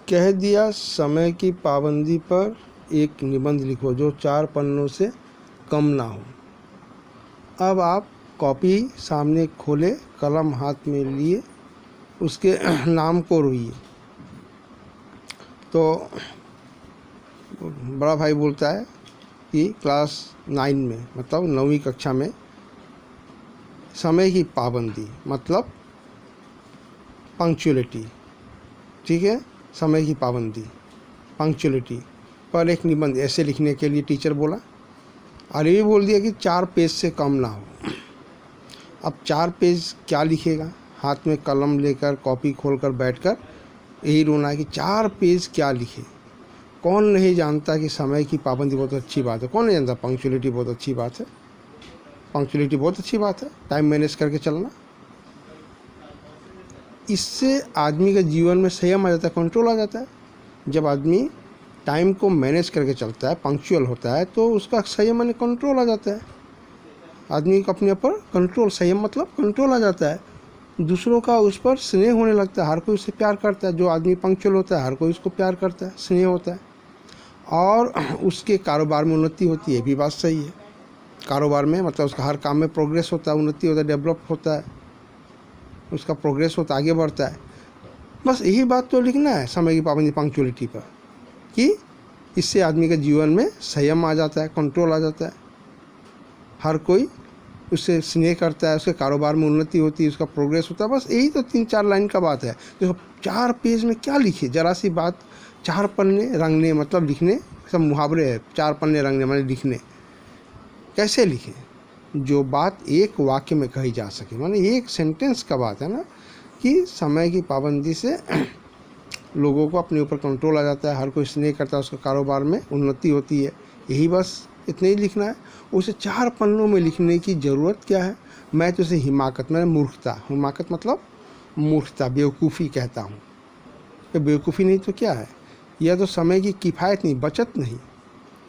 कह दिया समय की पाबंदी पर एक निबंध लिखो जो 4 पन्नों से कम ना हो। अब आप कॉपी सामने खोले, कलम हाथ में लिए, उसके नाम को रोइए। तो बड़ा भाई बोलता है कि क्लास 9 में, मतलब 9वीं कक्षा में, समय की पाबंदी मतलब पंक्चुअलिटी, ठीक है, समय की पाबंदी पंक्चुअलिटी पर एक निबंध ऐसे लिखने के लिए टीचर बोला, और ये भी बोल दिया कि 4 पेज से कम ना हो। अब 4 पेज क्या लिखेगा? हाथ में कलम लेकर कॉपी खोलकर बैठकर यही रोना है कि 4 पेज क्या लिखे। कौन नहीं जानता कि समय की पाबंदी बहुत अच्छी बात है? कौन नहीं जानता पंक्चुअलिटी बहुत अच्छी बात है? पंक्चुअलिटी बहुत अच्छी बात है, टाइम मैनेज करके चलना। इससे आदमी के जीवन में संयम आ जाता है, कंट्रोल आ जाता है। जब आदमी टाइम को मैनेज करके चलता है, पंक्चुअल होता है, तो उसका संयम यानी कंट्रोल आ जाता है। आदमी को अपने ऊपर कंट्रोल, संयम मतलब कंट्रोल आ जाता है। दूसरों का उस पर स्नेह होने लगता है, हर कोई उससे प्यार करता है। जो आदमी पंक्चुअल होता है हर कोई उसको प्यार करता है, स्नेह होता है, और उसके कारोबार में उन्नति होती है। भी बात सही है। कारोबार में मतलब उसका हर काम में प्रोग्रेस होता है, उन्नति होता है, डेवलप होता है, उसका प्रोग्रेस होता है, आगे बढ़ता है। बस यही बात तो लिखना है समय की पाबंदी पंक्चुअलिटी पर, कि इससे आदमी के जीवन में संयम आ जाता है, कंट्रोल आ जाता है, हर कोई उससे स्नेह करता है, उसके कारोबार में उन्नति होती है, उसका प्रोग्रेस होता है। बस यही तो 3-4 लाइन का बात है। देखो 4 पेज में क्या लिखे, जरा सी बात। 4 पन्ने रंगने मतलब लिखने, सब मुहावरे है। 4 पन्ने रंगने माने लिखने। कैसे लिखे? जो बात एक वाक्य में कही जा सके, माने एक सेंटेंस का बात है ना, कि समय की पाबंदी से लोगों को अपने ऊपर कंट्रोल आ जाता है, हर कोई स्नेह करता है, उसका कारोबार में उन्नति होती है। यही बस इतना ही लिखना है। उसे 4 पन्नों में लिखने की ज़रूरत क्या है? मैं तो उसे हिमाकत, मैंने मूर्खता, हिमाकत मतलब मूर्खता, बेवकूफ़ी कहता हूँ। ये बेवकूफ़ी नहीं तो क्या है? यह तो समय की किफ़ायत नहीं, बचत नहीं,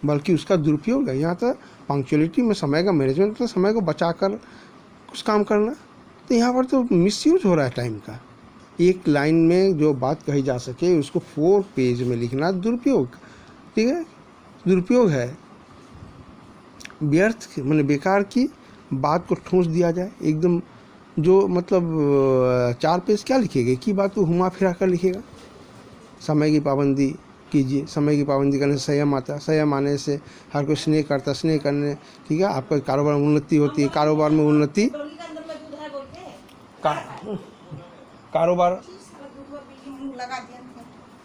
बल्कि उसका दुरुपयोग है। यहाँ तो पंक्चुअलिटी में समय का मैनेजमेंट, मतलब समय को बचा कर कुछ काम करना। तो यहाँ पर तो मिसयूज हो रहा है टाइम का। एक लाइन में जो बात कही जा सके उसको 4 पेज में लिखना दुरुपयोग, ठीक है, दुरुपयोग है। व्यर्थ मैंने बेकार की बात को ठूंस दिया जाए एकदम। जो मतलब 4 पेज क्या लिखेगा, की बात को घुमा फिरा कर लिखेगा। समय की पाबंदी कीजिए, समय की पाबंदी करने से संयम आता है, संयम आने से हर कोई स्नेह करता है, स्नेह करने, ठीक है, आपका कारोबार में उन्नति होती है, कारोबार में उन्नति,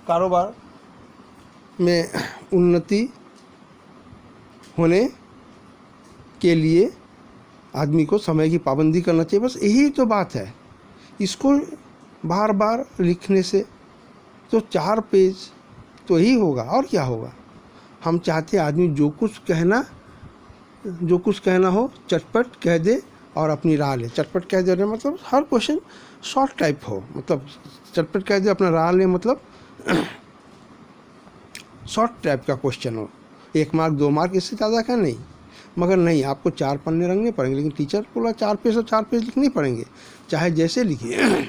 कारोबार में उन्नति होने के लिए आदमी को समय की पाबंदी करना चाहिए। बस यही तो बात है। इसको बार बार लिखने से तो 4 पेज तो यही होगा, और क्या होगा। हम चाहते हैं आदमी जो कुछ कहना हो चटपट कह दे और अपनी राह ले। चटपट कह दे मतलब हर क्वेश्चन शॉर्ट टाइप हो, मतलब चटपट कह दे अपना राह ले, मतलब शॉर्ट टाइप का क्वेश्चन हो, 1 मार्क 2 मार्क, इससे ज़्यादा का नहीं। मगर नहीं, आपको 4 पन्ने रंगने पड़ेंगे। लेकिन टीचर बोला 4 पेज तो 4 पेज लिखने पड़ेंगे, चाहे जैसे लिखिए।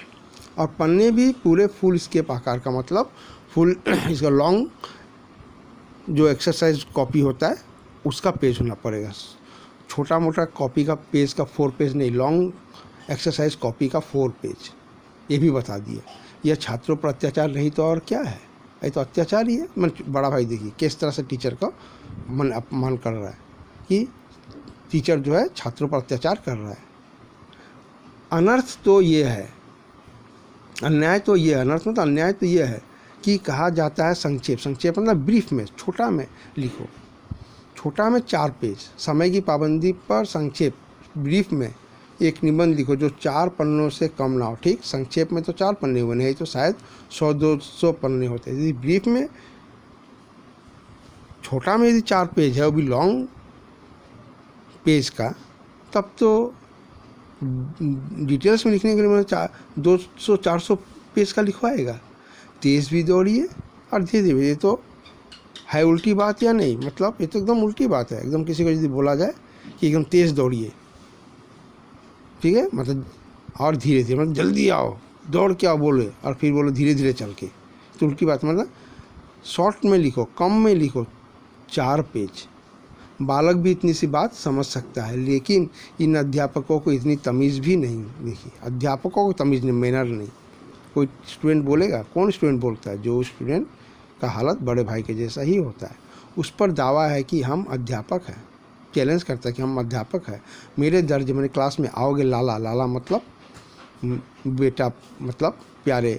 और पन्ने भी पूरे फुल स्केप आकार का, मतलब फुल इसका लॉन्ग जो एक्सरसाइज कॉपी होता है उसका पेज होना पड़ेगा। छोटा मोटा कॉपी का पेज का 4 पेज नहीं, लॉन्ग एक्सरसाइज कॉपी का 4 पेज। ये भी बता दिया। यह छात्रों पर अत्याचार नहीं तो और क्या है? ये तो अत्याचार ही है। मन बड़ा भाई देखिए किस तरह से टीचर का मन अपमान कर रहा है, कि टीचर जो है छात्रों पर अत्याचार कर रहा है। अनर्थ तो ये है, अन्याय तो ये है, अनर्थ मतलब अन्याय तो ये है कि कहा जाता है संक्षेप, संक्षेप मतलब ब्रीफ में, छोटा में लिखो। छोटा में 4 पेज, समय की पाबंदी पर संक्षेप, ब्रीफ में एक निबंध लिखो जो 4 पन्नों से कम ना हो। ठीक, संक्षेप में तो 4 पन्ने हुए, नहीं तो शायद 100-200 पन्ने होते। यदि ब्रीफ में, छोटा में यदि 4 पेज है, वो भी लॉन्ग पेज का, तब तो डिटेल्स में लिखने के लिए मैंने 200-400 पेज का लिखवाएगा। तेज़ भी दौड़िए और धीरे धीरे। ये तो है उल्टी बात या नहीं? मतलब ये तो एकदम उल्टी बात है। एकदम किसी को यदि बोला जाए कि एकदम तेज़ दौड़िए, ठीक है, मतलब और धीरे धीरे, मतलब जल्दी आओ, दौड़ के आओ बोले, और फिर बोलो धीरे धीरे चल के, तो उल्टी बात मतलब शॉर्ट में लिखो, कम में लिखो, 4 पेज। बालक भी इतनी सी बात समझ सकता है, लेकिन इन अध्यापकों को इतनी तमीज़ भी नहीं। देखिए, अध्यापकों को तमीज़ नहीं, मैनर नहीं। कोई स्टूडेंट बोलेगा, कौन स्टूडेंट बोलता है? जो स्टूडेंट का हालत बड़े भाई के जैसा ही होता है, उस पर दावा है कि हम अध्यापक हैं, चैलेंज करता है कि हम अध्यापक हैं। मेरे दर्जे मेरे क्लास में आओगे लाला, लाला मतलब बेटा, मतलब प्यारे,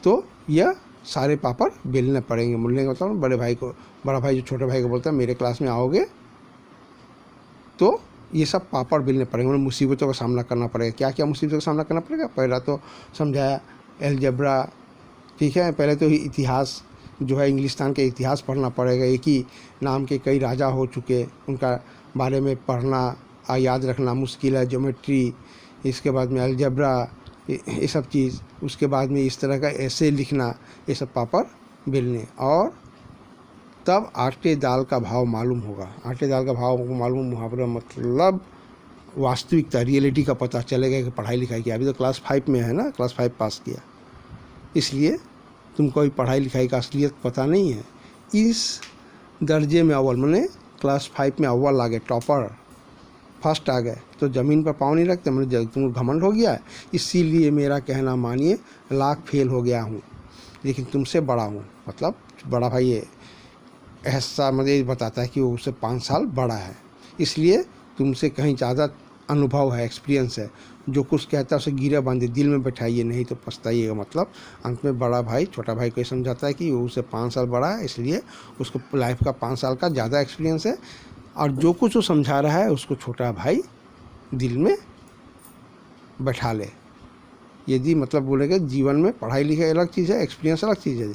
तो यह सारे पापड़ बेलने पड़ेंगे। बोलने का मतलब बड़े भाई को, बड़ा भाई जो छोटे भाई को बोलता है मेरे क्लास में आओगे तो ये सब पापड़ बेलने पड़ेंगे, उन्हें मुसीबतों का सामना करना पड़ेगा। क्या क्या मुसीबतों का सामना करना पड़ेगा? पहला तो समझाया अलजेब्रा, ठीक है। पहले तो इतिहास जो है, इंग्लिस्तान के इतिहास पढ़ना पड़ेगा। एक ही नाम के कई राजा हो चुके, उनका बारे में पढ़ना याद रखना मुश्किल है। ज्योमेट्री, इसके बाद में अलजेब्रा, ये सब चीज़। उसके बाद में इस तरह का ऐसे लिखना, ये सब पापड़ बेलने। और तब आटे दाल का भाव मालूम होगा। आटे दाल का भाव मालूम, मुहावरा मतलब वास्तविकता, रियलिटी का पता चलेगा कि पढ़ाई लिखाई की। अभी तो क्लास 5 में है ना, क्लास 5 पास किया, इसलिए तुमको अभी पढ़ाई लिखाई का असलियत पता नहीं है। इस दर्जे में अव्वल, मैंने क्लास 5 में अव्वल आ गए, टॉपर, फर्स्ट आ गए, तो ज़मीन पर पाँव नहीं रखते। मैंने तुमको घमंड हो गया है, इसीलिए मेरा कहना मानिए, लाख फेल हो गया हूँ लेकिन तुमसे बड़ा हूँ। मतलब बड़ा भाई ये ऐसा मुझे बताता है कि वो उससे 5 साल बड़ा है, इसलिए तुमसे कहीं ज़्यादा अनुभव है, एक्सपीरियंस है। जो कुछ कहता है उसे गिरा बांधे, दिल में बैठाइए, नहीं तो पछताइएगा। मतलब अंत में बड़ा भाई छोटा भाई को समझाता है कि वो उससे 5 साल बड़ा है, इसलिए उसको लाइफ का 5 साल का ज़्यादा एक्सपीरियंस है। और जो कुछ वो समझा रहा है उसको छोटा भाई दिल में बैठा ले। यदि मतलब बोलेगा जीवन में पढ़ाई लिखाई अलग चीज़ है, एक्सपीरियंस अलग चीज़ है,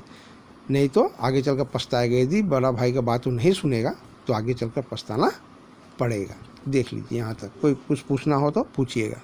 नहीं तो आगे चलकर पछताएगा। यदि बड़ा भाई का बात वो नहीं सुनेगा तो आगे चलकर पछताना पड़ेगा। देख लीजिए यहाँ तक। कोई कुछ पूछना हो तो पूछिएगा।